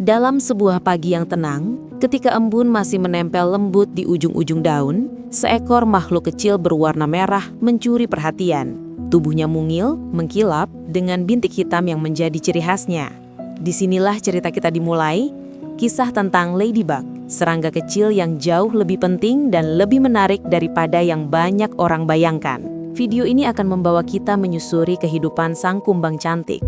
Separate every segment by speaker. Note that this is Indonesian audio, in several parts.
Speaker 1: Dalam sebuah pagi yang tenang, ketika embun masih menempel lembut di ujung-ujung daun, seekor makhluk kecil berwarna merah mencuri perhatian. Tubuhnya mungil, mengkilap, dengan bintik hitam yang menjadi ciri khasnya. Disinilah cerita kita dimulai, kisah tentang Ladybug, serangga kecil yang jauh lebih penting dan lebih menarik daripada yang banyak orang bayangkan. Video ini akan membawa kita menyusuri kehidupan sang kumbang cantik.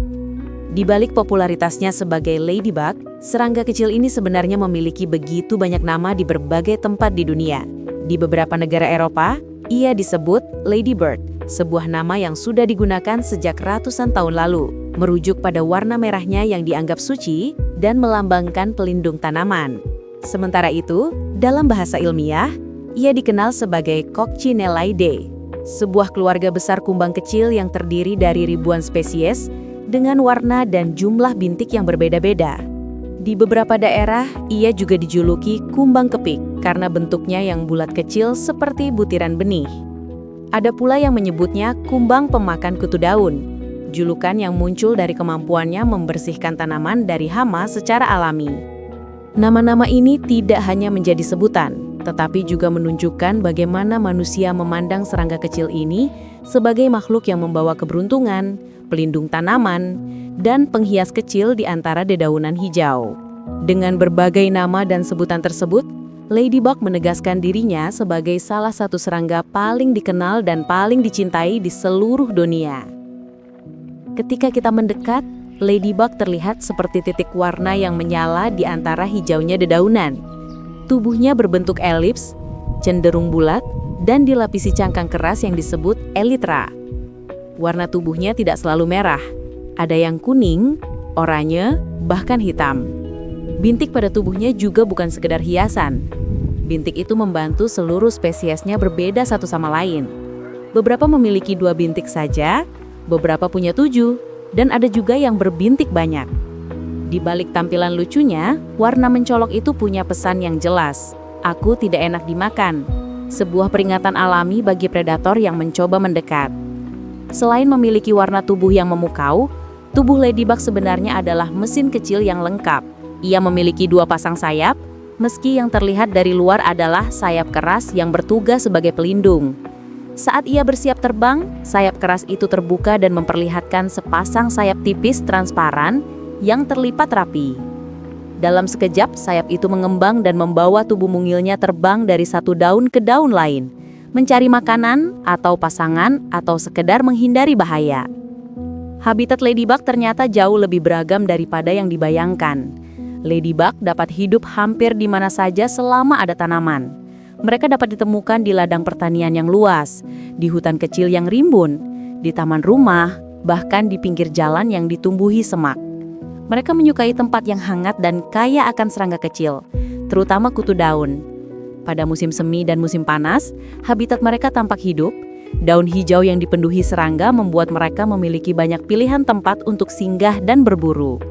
Speaker 1: Di balik popularitasnya sebagai Ladybug, serangga kecil ini sebenarnya memiliki begitu banyak nama di berbagai tempat di dunia. Di beberapa negara Eropa, ia disebut Ladybird, sebuah nama yang sudah digunakan sejak ratusan tahun lalu, merujuk pada warna merahnya yang dianggap suci dan melambangkan pelindung tanaman. Sementara itu, dalam bahasa ilmiah, ia dikenal sebagai Coccinellaidae, sebuah keluarga besar kumbang kecil yang terdiri dari ribuan spesies dengan warna dan jumlah bintik yang berbeda-beda. Di beberapa daerah, ia juga dijuluki kumbang kepik karena bentuknya yang bulat kecil seperti butiran benih. Ada pula yang menyebutnya kumbang pemakan kutu daun, julukan yang muncul dari kemampuannya membersihkan tanaman dari hama secara alami. Nama-nama ini tidak hanya menjadi sebutan, tetapi juga menunjukkan bagaimana manusia memandang serangga kecil ini sebagai makhluk yang membawa keberuntungan, pelindung tanaman, dan penghias kecil di antara dedaunan hijau. Dengan berbagai nama dan sebutan tersebut, Ladybug menegaskan dirinya sebagai salah satu serangga paling dikenal dan paling dicintai di seluruh dunia. Ketika kita mendekat, Ladybug terlihat seperti titik warna yang menyala di antara hijaunya dedaunan. Tubuhnya berbentuk elips, cenderung bulat, dan dilapisi cangkang keras yang disebut elytra. Warna tubuhnya tidak selalu merah, ada yang kuning, oranye, bahkan hitam. Bintik pada tubuhnya juga bukan sekedar hiasan. Bintik itu membantu seluruh spesiesnya berbeda satu sama lain. Beberapa memiliki 2 bintik saja, beberapa punya 7, dan ada juga yang berbintik banyak. Di balik tampilan lucunya, warna mencolok itu punya pesan yang jelas. Aku tidak enak dimakan. Sebuah peringatan alami bagi predator yang mencoba mendekat. Selain memiliki warna tubuh yang memukau, tubuh Ladybug sebenarnya adalah mesin kecil yang lengkap. Ia memiliki 2 pasang sayap, meski yang terlihat dari luar adalah sayap keras yang bertugas sebagai pelindung. Saat ia bersiap terbang, sayap keras itu terbuka dan memperlihatkan sepasang sayap tipis transparan yang terlipat rapi. Dalam sekejap, sayap itu mengembang dan membawa tubuh mungilnya terbang dari satu daun ke daun lain, mencari makanan atau pasangan atau sekedar menghindari bahaya. Habitat Ladybug ternyata jauh lebih beragam daripada yang dibayangkan. Ladybug dapat hidup hampir di mana saja selama ada tanaman. Mereka dapat ditemukan di ladang pertanian yang luas, di hutan kecil yang rimbun, di taman rumah, bahkan di pinggir jalan yang ditumbuhi semak. Mereka menyukai tempat yang hangat dan kaya akan serangga kecil, terutama kutu daun. Pada musim semi dan musim panas, habitat mereka tampak hidup. Daun hijau yang dipenuhi serangga membuat mereka memiliki banyak pilihan tempat untuk singgah dan berburu.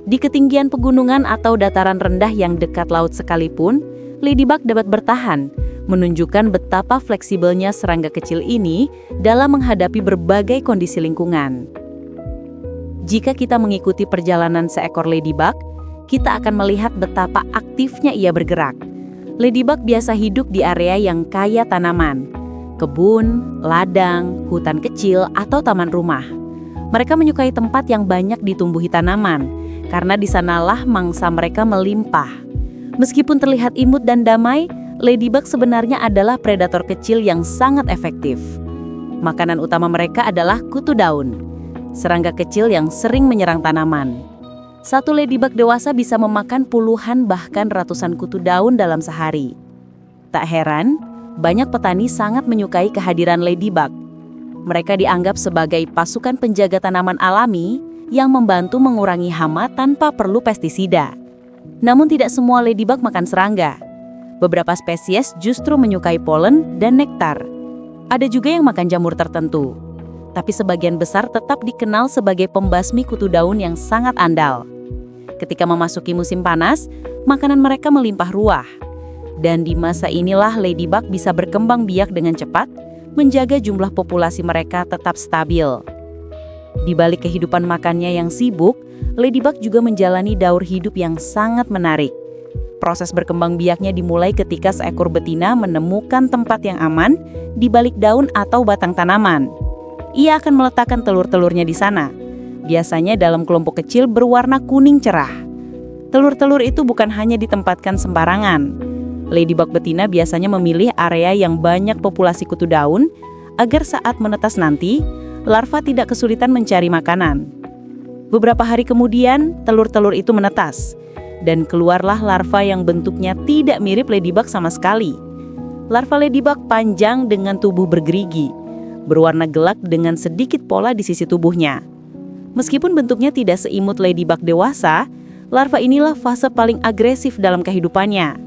Speaker 1: Di ketinggian pegunungan atau dataran rendah yang dekat laut sekalipun, Ladybug dapat bertahan, menunjukkan betapa fleksibelnya serangga kecil ini dalam menghadapi berbagai kondisi lingkungan. Jika kita mengikuti perjalanan seekor Ladybug, kita akan melihat betapa aktifnya ia bergerak. Ladybug biasa hidup di area yang kaya tanaman, kebun, ladang, hutan kecil, atau taman rumah. Mereka menyukai tempat yang banyak ditumbuhi tanaman, karena di sanalah mangsa mereka melimpah. Meskipun terlihat imut dan damai, Ladybug sebenarnya adalah predator kecil yang sangat efektif. Makanan utama mereka adalah kutu daun, serangga kecil yang sering menyerang tanaman. Satu Ladybug dewasa bisa memakan puluhan bahkan ratusan kutu daun dalam sehari. Tak heran, banyak petani sangat menyukai kehadiran Ladybug. Mereka dianggap sebagai pasukan penjaga tanaman alami yang membantu mengurangi hama tanpa perlu pestisida. Namun tidak semua Ladybug makan serangga. Beberapa spesies justru menyukai polen dan nektar. Ada juga yang makan jamur tertentu. Tapi sebagian besar tetap dikenal sebagai pembasmi kutu daun yang sangat andal. Ketika memasuki musim panas, makanan mereka melimpah ruah. Dan di masa inilah Ladybug bisa berkembang biak dengan cepat, menjaga jumlah populasi mereka tetap stabil.
Speaker 2: Di balik kehidupan makannya yang sibuk, ladybug juga menjalani daur hidup yang sangat menarik. Proses berkembang biaknya dimulai ketika seekor betina menemukan tempat yang aman di balik daun atau batang tanaman. Ia akan meletakkan telur-telurnya di sana, biasanya dalam kelompok kecil berwarna kuning cerah. Telur-telur itu bukan hanya ditempatkan sembarangan. Ladybug betina biasanya memilih area yang banyak populasi kutu daun agar saat menetas nanti, larva tidak kesulitan mencari makanan. Beberapa hari kemudian, telur-telur itu menetas, dan keluarlah larva yang bentuknya tidak mirip ladybug sama sekali. Larva ladybug panjang dengan tubuh bergerigi, berwarna gelap dengan sedikit pola di sisi tubuhnya. Meskipun bentuknya tidak seimut ladybug dewasa, larva inilah fase paling agresif dalam kehidupannya.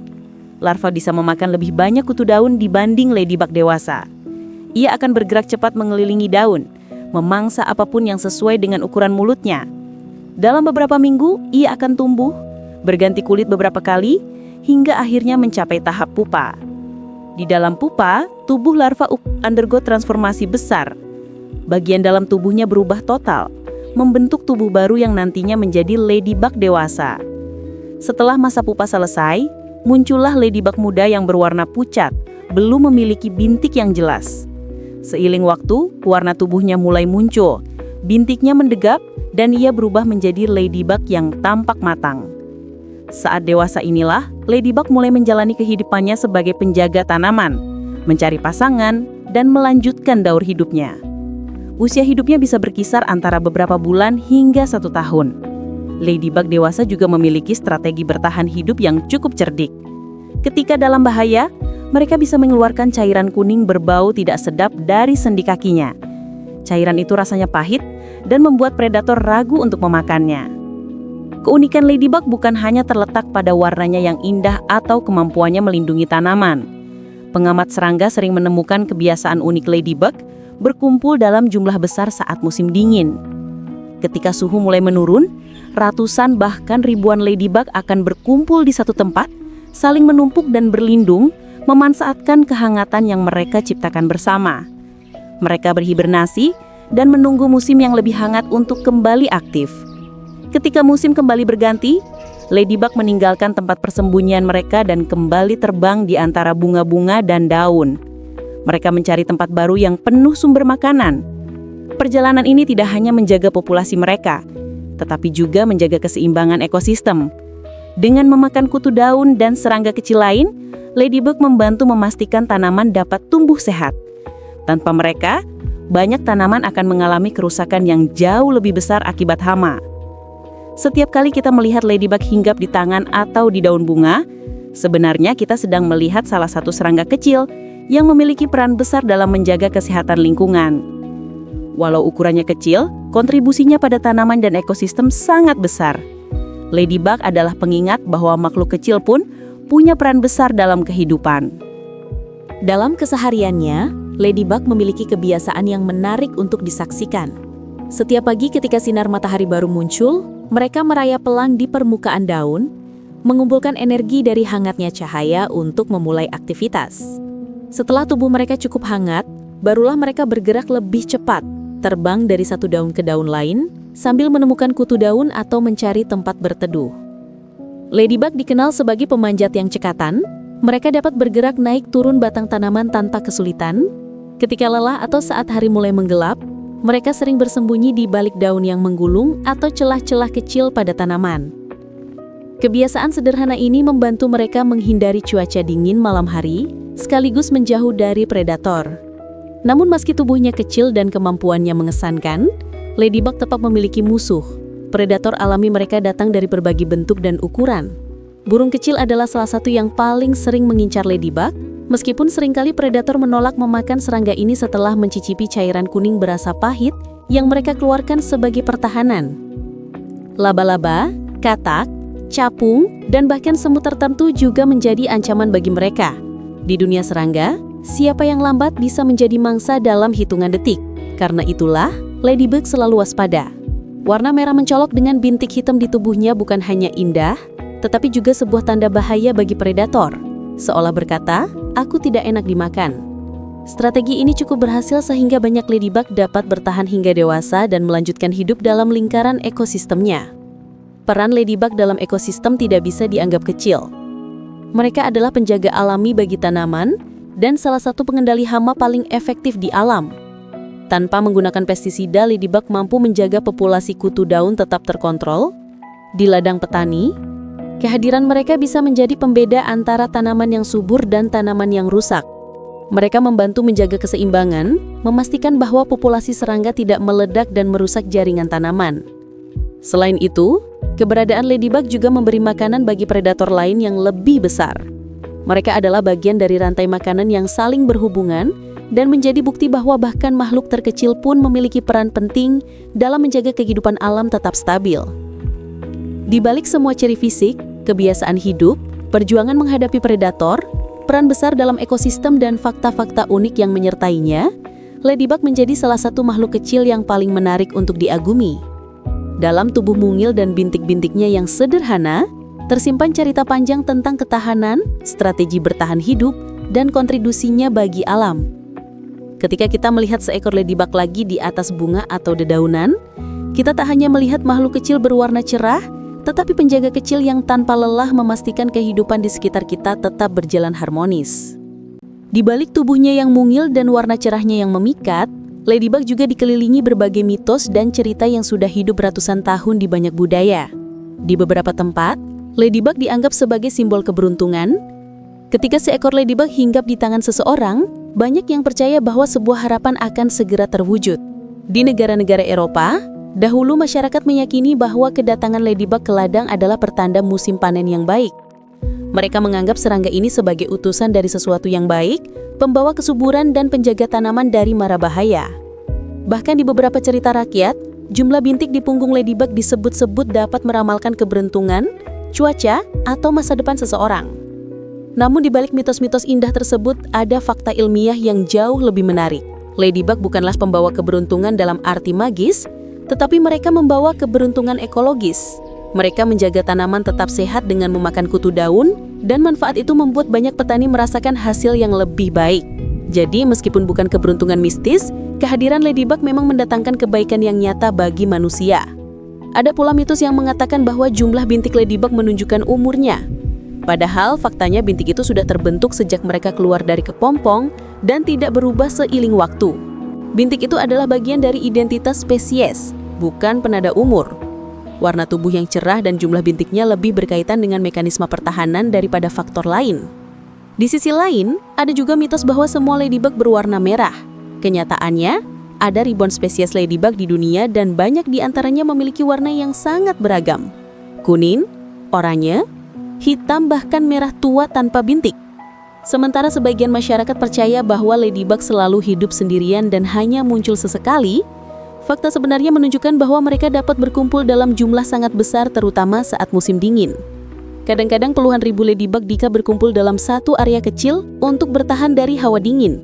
Speaker 2: Larva bisa memakan lebih banyak kutu daun dibanding ladybug dewasa. Ia akan bergerak cepat mengelilingi daun, memangsa apapun yang sesuai dengan ukuran mulutnya. Dalam beberapa minggu, ia akan tumbuh, berganti kulit beberapa kali, hingga akhirnya mencapai tahap pupa. Di dalam pupa, tubuh larva undergo transformasi besar. Bagian dalam tubuhnya berubah total, membentuk tubuh baru yang nantinya menjadi ladybug dewasa. Setelah masa pupa selesai, muncullah ladybug muda yang berwarna pucat, belum memiliki bintik yang jelas. Seiring waktu, warna tubuhnya mulai muncul, bintiknya mendegap, dan ia berubah menjadi ladybug yang tampak matang. Saat dewasa inilah, ladybug mulai menjalani kehidupannya sebagai penjaga tanaman, mencari pasangan, dan melanjutkan daur hidupnya. Usia hidupnya bisa berkisar antara beberapa bulan hingga 1 tahun. Ladybug dewasa juga memiliki strategi bertahan hidup yang cukup cerdik. Ketika dalam bahaya, mereka bisa mengeluarkan cairan kuning berbau tidak sedap dari sendi kakinya. Cairan itu rasanya pahit dan membuat predator ragu untuk memakannya. Keunikan ladybug bukan hanya terletak pada warnanya yang indah atau kemampuannya melindungi tanaman. Pengamat serangga sering menemukan kebiasaan unik ladybug berkumpul dalam jumlah besar saat musim dingin. Ketika suhu mulai menurun, ratusan bahkan ribuan ladybug akan berkumpul di satu tempat, saling menumpuk dan berlindung, memanfaatkan kehangatan yang mereka ciptakan bersama. Mereka berhibernasi dan menunggu musim yang lebih hangat untuk kembali aktif. Ketika musim kembali berganti, ladybug meninggalkan tempat persembunyian mereka dan kembali terbang di antara bunga-bunga dan daun. Mereka mencari tempat baru yang penuh sumber makanan. Perjalanan ini tidak hanya menjaga populasi mereka, tetapi juga menjaga keseimbangan ekosistem. Dengan memakan kutu daun dan serangga kecil lain, ladybug membantu memastikan tanaman dapat tumbuh sehat. Tanpa mereka, banyak tanaman akan mengalami kerusakan yang jauh lebih besar akibat hama. Setiap kali kita melihat ladybug hinggap di tangan atau di daun bunga, sebenarnya kita sedang melihat salah satu serangga kecil yang memiliki peran besar dalam menjaga kesehatan lingkungan. Walau ukurannya kecil, kontribusinya pada tanaman dan ekosistem sangat besar. Ladybug adalah pengingat bahwa makhluk kecil pun punya peran besar dalam kehidupan.
Speaker 1: Dalam kesehariannya, ladybug memiliki kebiasaan yang menarik untuk disaksikan. Setiap pagi ketika sinar matahari baru muncul, mereka merayap pelan di permukaan daun, mengumpulkan energi dari hangatnya cahaya untuk memulai aktivitas. Setelah tubuh mereka cukup hangat, barulah mereka bergerak lebih cepat, terbang dari satu daun ke daun lain, sambil menemukan kutu daun atau mencari tempat berteduh. Ladybug dikenal sebagai pemanjat yang cekatan. Mereka dapat bergerak naik turun batang tanaman tanpa kesulitan. Ketika lelah atau saat hari mulai menggelap, mereka sering bersembunyi di balik daun yang menggulung atau celah-celah kecil pada tanaman. Kebiasaan sederhana ini membantu mereka menghindari cuaca dingin malam hari, sekaligus menjauh dari predator. Namun meski tubuhnya kecil dan kemampuannya mengesankan, ladybug tetap memiliki musuh. Predator alami mereka datang dari berbagai bentuk dan ukuran. Burung kecil adalah salah satu yang paling sering mengincar ladybug, meskipun seringkali predator menolak memakan serangga ini setelah mencicipi cairan kuning berasa pahit yang mereka keluarkan sebagai pertahanan. Laba-laba, katak, capung, dan bahkan semut tertentu juga menjadi ancaman bagi mereka. Di dunia serangga, siapa yang lambat bisa menjadi mangsa dalam hitungan detik. Karena itulah, ladybug selalu waspada. Warna merah mencolok dengan bintik hitam di tubuhnya bukan hanya indah, tetapi juga sebuah tanda bahaya bagi predator. Seolah berkata, aku tidak enak dimakan. Strategi ini cukup berhasil sehingga banyak ladybug dapat bertahan hingga dewasa dan melanjutkan hidup dalam lingkaran ekosistemnya. Peran ladybug dalam ekosistem tidak bisa dianggap kecil. Mereka adalah penjaga alami bagi tanaman dan salah satu pengendali hama paling efektif di alam. Tanpa menggunakan pestisida, ladybug mampu menjaga populasi kutu daun tetap terkontrol. Di ladang petani, kehadiran mereka bisa menjadi pembeda antara tanaman yang subur dan tanaman yang rusak. Mereka membantu menjaga keseimbangan, memastikan bahwa populasi serangga tidak meledak dan merusak jaringan tanaman. Selain itu, keberadaan ladybug juga memberi makanan bagi predator lain yang lebih besar. Mereka adalah bagian dari rantai makanan yang saling berhubungan dan menjadi bukti bahwa bahkan makhluk terkecil pun memiliki peran penting dalam menjaga kehidupan alam tetap stabil. Di balik semua ciri fisik, kebiasaan hidup, perjuangan menghadapi predator, peran besar dalam ekosistem dan fakta-fakta unik yang menyertainya, ladybug menjadi salah satu makhluk kecil yang paling menarik untuk diagumi. Dalam tubuh mungil dan bintik-bintiknya yang sederhana, tersimpan cerita panjang tentang ketahanan, strategi bertahan hidup, dan kontribusinya bagi alam. Ketika kita melihat seekor ladybug lagi di atas bunga atau dedaunan, kita tak hanya melihat makhluk kecil berwarna cerah, tetapi penjaga kecil yang tanpa lelah memastikan kehidupan di sekitar kita tetap berjalan harmonis. Di balik tubuhnya yang mungil dan warna cerahnya yang memikat, ladybug juga dikelilingi berbagai mitos dan cerita yang sudah hidup ratusan tahun di banyak budaya. Di beberapa tempat, ladybug dianggap sebagai simbol keberuntungan. Ketika seekor ladybug hinggap di tangan seseorang, banyak yang percaya bahwa sebuah harapan akan segera terwujud. Di negara-negara Eropa, dahulu masyarakat meyakini bahwa kedatangan ladybug ke ladang adalah pertanda musim panen yang baik. Mereka menganggap serangga ini sebagai utusan dari sesuatu yang baik, pembawa kesuburan dan penjaga tanaman dari mara bahaya. Bahkan di beberapa cerita rakyat, jumlah bintik di punggung ladybug disebut-sebut dapat meramalkan keberuntungan, cuaca, atau masa depan seseorang. Namun di balik mitos-mitos indah tersebut ada fakta ilmiah yang jauh lebih menarik. Ladybug bukanlah pembawa keberuntungan dalam arti magis, tetapi mereka membawa keberuntungan ekologis. Mereka menjaga tanaman tetap sehat dengan memakan kutu daun, dan manfaat itu membuat banyak petani merasakan hasil yang lebih baik. Jadi meskipun bukan keberuntungan mistis, kehadiran ladybug memang mendatangkan kebaikan yang nyata bagi manusia. Ada pula mitos yang mengatakan bahwa jumlah bintik ladybug menunjukkan umurnya. Padahal faktanya bintik itu sudah terbentuk sejak mereka keluar dari kepompong dan tidak berubah seiring waktu. Bintik itu adalah bagian dari identitas spesies, bukan penanda umur. Warna tubuh yang cerah dan jumlah bintiknya lebih berkaitan dengan mekanisme pertahanan daripada faktor lain. Di sisi lain, ada juga mitos bahwa semua ladybug berwarna merah. Kenyataannya, ada ribuan spesies ladybug di dunia dan banyak di antaranya memiliki warna yang sangat beragam. Kuning, oranye, hitam bahkan merah tua tanpa bintik. Sementara sebagian masyarakat percaya bahwa ladybug selalu hidup sendirian dan hanya muncul sesekali, fakta sebenarnya menunjukkan bahwa mereka dapat berkumpul dalam jumlah sangat besar terutama saat musim dingin. Kadang-kadang puluhan ribu ladybug berkumpul dalam satu area kecil untuk bertahan dari hawa dingin.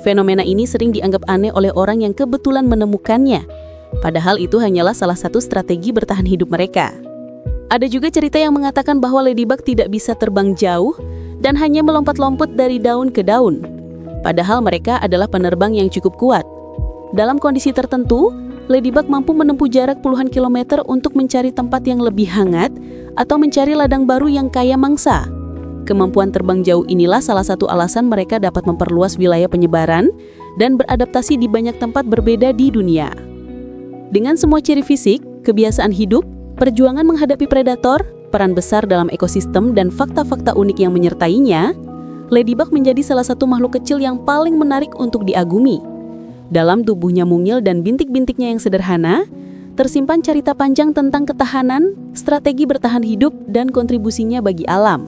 Speaker 1: Fenomena ini sering dianggap aneh oleh orang yang kebetulan menemukannya, padahal itu hanyalah salah satu strategi bertahan hidup mereka. Ada juga cerita yang mengatakan bahwa ladybug tidak bisa terbang jauh dan hanya melompat-lompat dari daun ke daun. Padahal mereka adalah penerbang yang cukup kuat. Dalam kondisi tertentu, ladybug mampu menempuh jarak puluhan kilometer untuk mencari tempat yang lebih hangat atau mencari ladang baru yang kaya mangsa. Kemampuan terbang jauh inilah salah satu alasan mereka dapat memperluas wilayah penyebaran dan beradaptasi di banyak tempat berbeda di dunia. Dengan semua ciri fisik, kebiasaan hidup, perjuangan menghadapi predator, peran besar dalam ekosistem, dan fakta-fakta unik yang menyertainya, ladybug menjadi salah satu makhluk kecil yang paling menarik untuk diagumi. Dalam tubuhnya mungil dan bintik-bintiknya yang sederhana, tersimpan cerita panjang tentang ketahanan, strategi bertahan hidup, dan kontribusinya bagi alam.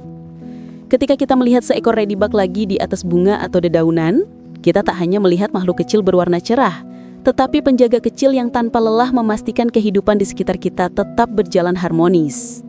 Speaker 1: Ketika kita melihat seekor ladybug lagi di atas bunga atau dedaunan, kita tak hanya melihat makhluk kecil berwarna cerah, tetapi penjaga kecil yang tanpa lelah memastikan kehidupan di sekitar kita tetap berjalan harmonis.